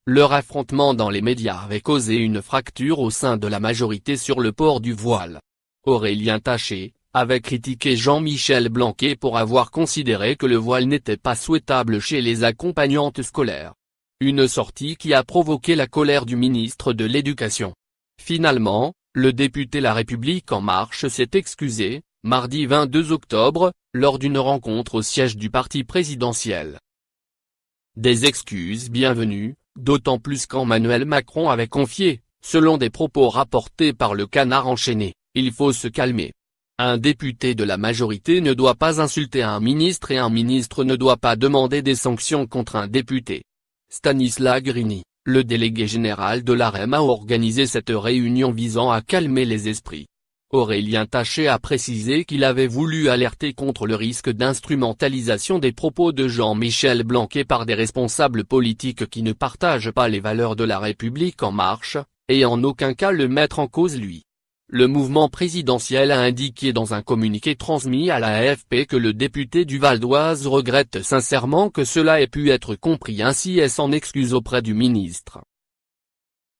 Leur affrontement dans les médias avait causé une fracture au sein de la majorité sur le port du voile. Aurélien Taché avait critiqué Jean-Michel Blanquer pour avoir considéré que le voile n'était pas souhaitable chez les accompagnantes scolaires. Une sortie qui a provoqué la colère du ministre de l'Éducation. Finalement, le député La République En Marche s'est excusé, mardi 22 octobre, lors d'une rencontre au siège du parti présidentiel. Des excuses bienvenues, d'autant plus qu'Emmanuel Macron avait confié, selon des propos rapportés par le Canard enchaîné, « Il faut se calmer. Un député de la majorité ne doit pas insulter un ministre et un ministre ne doit pas demander des sanctions contre un député ». Stanislas Guerini, le délégué général de l'AREM, a organisé cette réunion visant à calmer les esprits. Aurélien Taché a précisé qu'il avait voulu alerter contre le risque d'instrumentalisation des propos de Jean-Michel Blanquer par des responsables politiques qui ne partagent pas les valeurs de La République En Marche, et en aucun cas le mettre en cause lui. Le mouvement présidentiel a indiqué dans un communiqué transmis à la AFP que le député du Val d'Oise regrette sincèrement que cela ait pu être compris ainsi et s'en excuse auprès du ministre.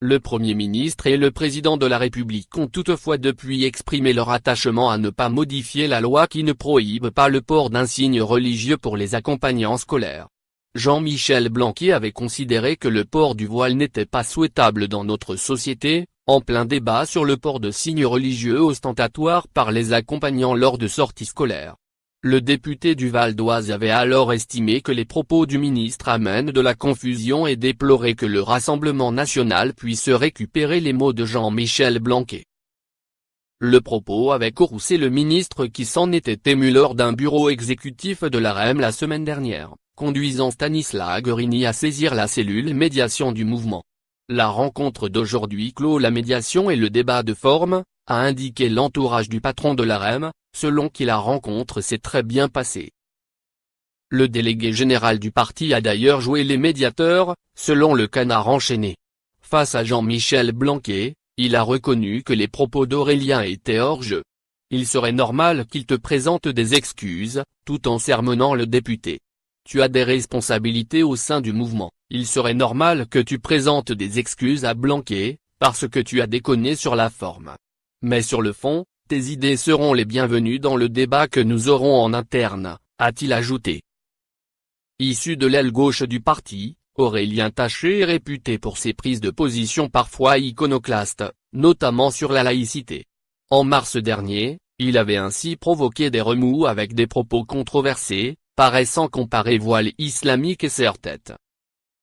Le Premier ministre et le Président de la République ont toutefois depuis exprimé leur attachement à ne pas modifier la loi qui ne prohibe pas le port d'un signe religieux pour les accompagnants scolaires. Jean-Michel Blanquer avait considéré que le port du voile n'était pas souhaitable dans notre société, en plein débat sur le port de signes religieux ostentatoires par les accompagnants lors de sorties scolaires. Le député du Val d'Oise avait alors estimé que les propos du ministre amènent de la confusion et déploré que le Rassemblement national puisse récupérer les mots de Jean-Michel Blanquer. Le propos avait courroucé le ministre qui s'en était ému lors d'un bureau exécutif de l'AREM la semaine dernière, conduisant Stanislas Guerini à saisir la cellule médiation du mouvement. La rencontre d'aujourd'hui clôt la médiation et le débat de forme, a indiqué l'entourage du patron de l'AREM, selon qui la rencontre s'est très bien passée. Le délégué général du parti a d'ailleurs joué les médiateurs, selon le Canard enchaîné. Face à Jean-Michel Blanquer, il a reconnu que les propos d'Aurélien étaient hors jeu. Il serait normal qu'il te présente des excuses, tout en sermonnant le député. Tu as des responsabilités au sein du mouvement, il serait normal que tu présentes des excuses à Blanquer, parce que tu as déconné sur la forme. Mais sur le fond, tes idées seront les bienvenues dans le débat que nous aurons en interne, a-t-il ajouté. Issu de l'aile gauche du parti, Aurélien Taché est réputé pour ses prises de position parfois iconoclastes, notamment sur la laïcité. En mars dernier, il avait ainsi provoqué des remous avec des propos controversés, paraissant comparer voile islamique et serre-tête.